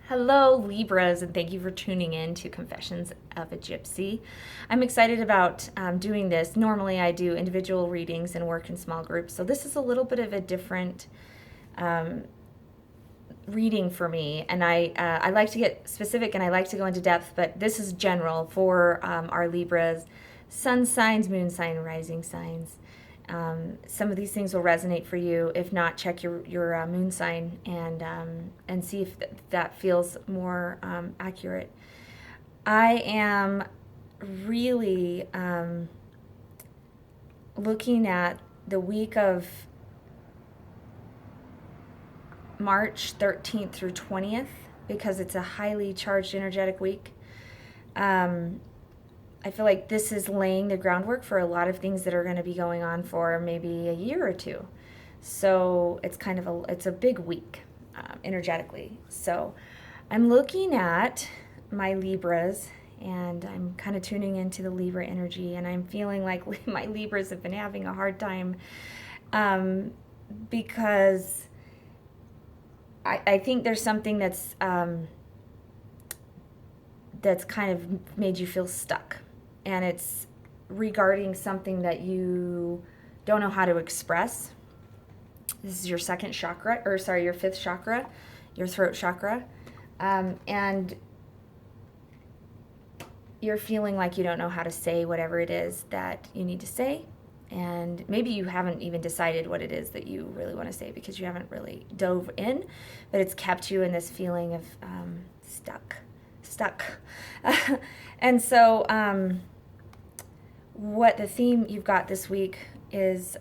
Hello, Libras, and thank you for tuning in to Confessions of a Gypsy. I'm excited about doing this. Normally, I do individual readings and work in small groups, so this is a little bit of a different um, reading for me. And I like to get specific and I like to go into depth, but this is general for our Libras, sun signs, moon sign, rising signs. Some of these things will resonate for you. If not, check your moon sign and see if that feels more accurate. I am really looking at the week of March 13th through 20th because it's a highly charged energetic week. I feel like this is laying the groundwork for a lot of things that are going to be going on for maybe a year or two. So it's it's a big week energetically. So I'm looking at my Libras and I'm kind of tuning into the Libra energy, and I'm feeling like my Libras have been having a hard time because I think there's something that's kind of made you feel stuck, and it's regarding something that you don't know how to express. This is your second chakra, or sorry, your fifth chakra, your throat chakra, and you're feeling like you don't know how to say whatever it is that you need to say, and maybe you haven't even decided what it is that you really want to say because you haven't really dove in, but it's kept you in this feeling of stuck. And so what the theme you've got this week is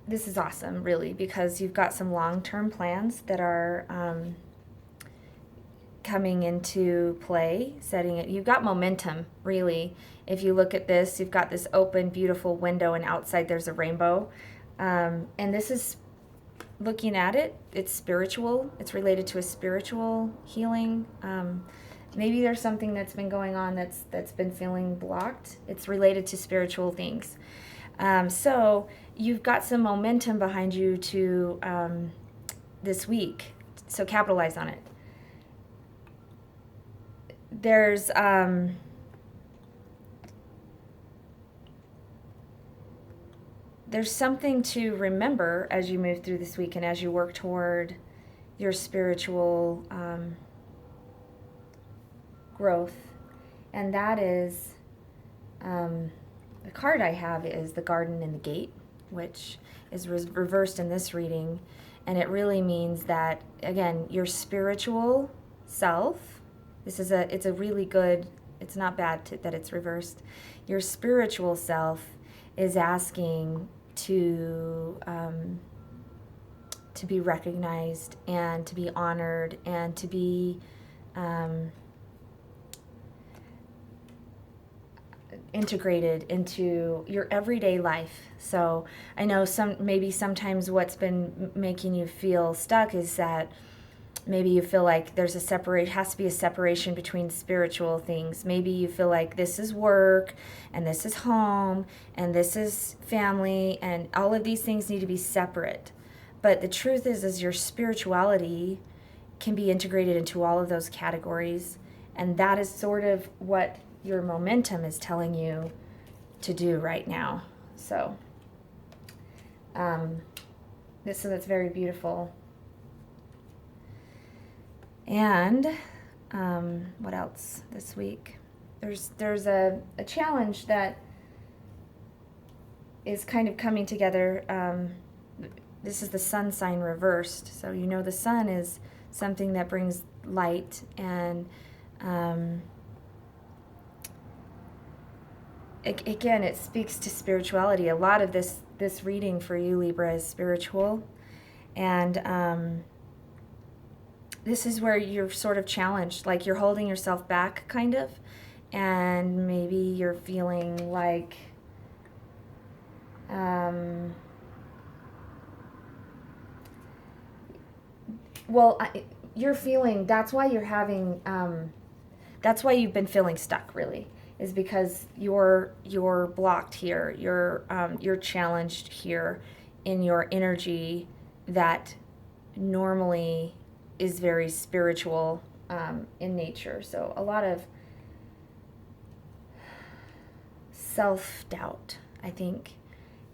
this is awesome, really, because you've got some long-term plans that are coming into play, setting it. You've got momentum, really. If you look at this, you've got this open, beautiful window, and outside there's a rainbow. And this is, looking at it, it's spiritual. It's related to a spiritual healing. Maybe there's something that's been going on that's been feeling blocked. It's related to spiritual things. So you've got some momentum behind you to this week. So capitalize on it. There's something to remember as you move through this week and as you work toward your spiritual growth, and that is the card I have is the Garden and the Gate, which is reversed in this reading, and it really means that, again, your spiritual self. It's a really good, it's not bad that it's reversed. Your spiritual self is asking to be recognized and to be honored and to be integrated into your everyday life. So I know maybe sometimes what's been making you feel stuck is that maybe you feel like has to be a separation between spiritual things. Maybe you feel like this is work and this is home and this is family, and all of these things need to be separate. But the truth is your spirituality can be integrated into all of those categories, and that is sort of what your momentum is telling you to do right now. So that's very beautiful. And what else this week? There's a challenge that is kind of coming together. This is the sun sign reversed. So the sun is something that brings light, and again, it speaks to spirituality. A lot of this reading for you, Libra, is spiritual, and this is where you're sort of challenged, like you're holding yourself back, kind of, and maybe you're feeling like you're feeling, that's why you've been feeling stuck, really, is because you're blocked here, you're challenged here in your energy that normally is very spiritual in nature. So a lot of self-doubt, I think,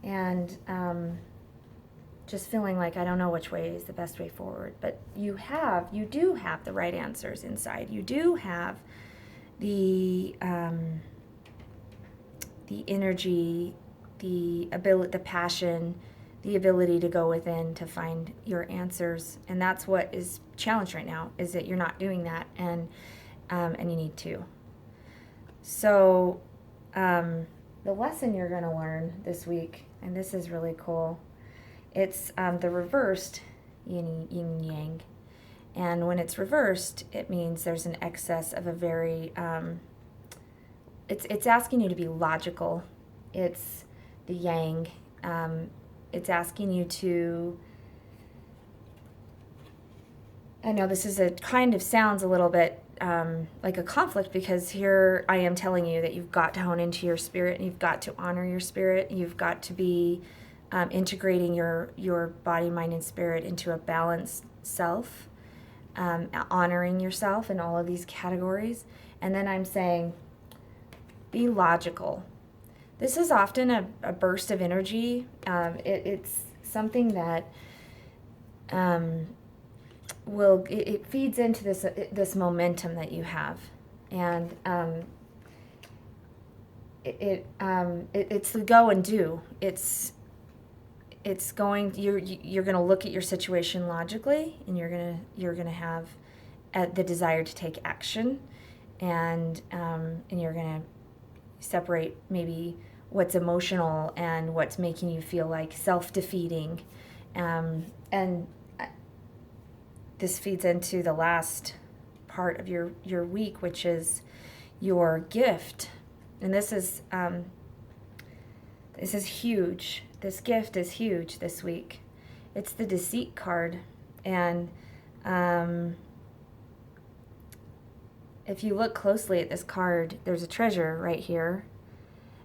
and just feeling like I don't know which way is the best way forward. But you do have the right answers inside. You do have the energy, the ability, the passion, the ability to go within to find your answers. And that's what is challenged right now, is that you're not doing that, and you need to. So the lesson you're going to learn this week, and this is really cool, it's the reversed yin yang. And when it's reversed, it means there's an excess of a very, it's asking you to be logical. It's the yang. It's asking you to, I know this is sounds a little bit like a conflict, because here I am telling you that you've got to hone into your spirit, and you've got to honor your spirit. You've got to be integrating your body, mind, and spirit into a balanced self, honoring yourself in all of these categories. And then I'm saying, be logical. This is often a burst of energy. It's something that it feeds into this momentum that you have, and it's the go and do. You're going to look at your situation logically, and you're going to have the desire to take action, and you're going to separate maybe what's emotional and what's making you feel like self-defeating, and this feeds into the last part of your week, which is your gift. And this is huge. This gift is huge this week. It's the Deceit card. And if you look closely at this card, there's a treasure right here.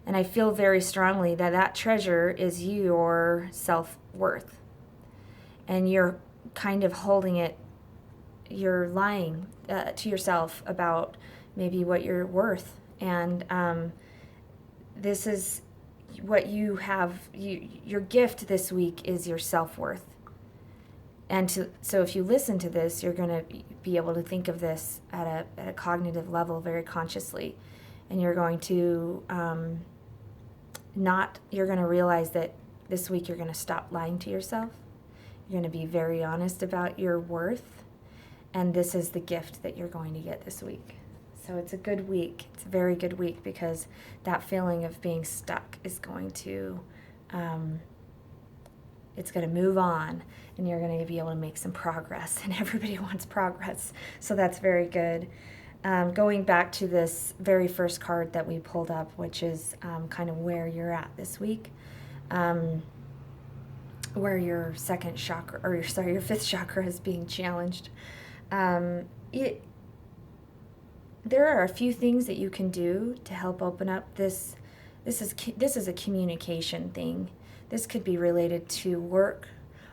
And I feel very strongly that treasure is your self-worth. And you're kind of holding it, you're lying to yourself about maybe what you're worth. And this is what you have, your gift this week is your self-worth. And so if you listen to this, you're going to be able to think of this at a cognitive level very consciously. And you're going to you're going to realize that this week you're going to stop lying to yourself. You're going to be very honest about your worth. And this is the gift that you're going to get this week. So it's a good week. It's a very good week, because that feeling of being stuck is going to, it's going to move on, and you're going to be able to make some progress, and everybody wants progress. So that's very good. Going back to this very first card that we pulled up, which is kind of where you're at this week, where your second chakra, or your fifth chakra is being challenged. There are a few things that you can do to help open up this. This is a communication thing. This could be related to work,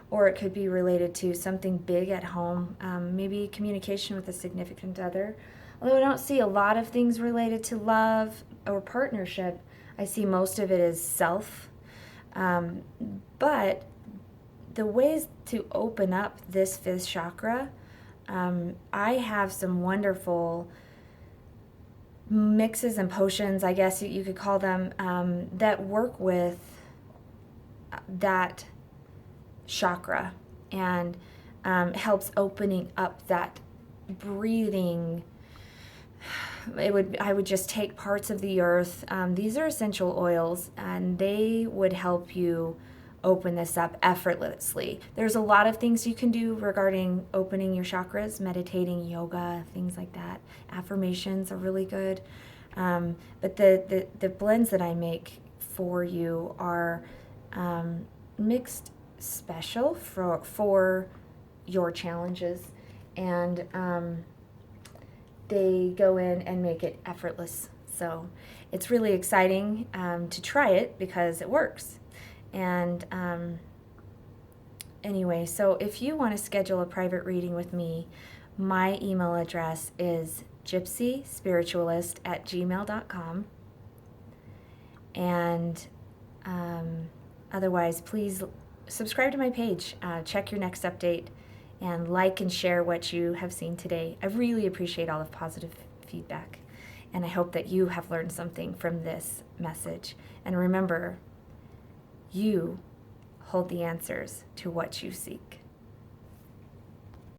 or it could be related to something big at home, maybe communication with a significant other. Although I don't see a lot of things related to love or partnership, I see most of it as self. But the ways to open up this fifth chakra, I have some wonderful mixes and potions, I guess you could call them, that work with that chakra, and helps opening up that breathing. I would just take parts of the earth. These are essential oils, and they would help you open this up effortlessly. There's a lot of things you can do regarding opening your chakras, meditating, yoga, things like that. Affirmations are really good. But the blends that I make for you are mixed special for your challenges, and they go in and make it effortless. So it's really exciting to try it, because it works. And anyway, so if you want to schedule a private reading with me, my email address is gypsyspiritualist@gmail.com. And otherwise, please subscribe to my page, check your next update, and like and share what you have seen today. I really appreciate all the positive feedback, and I hope that you have learned something from this message. And remember, you hold the answers to what you seek.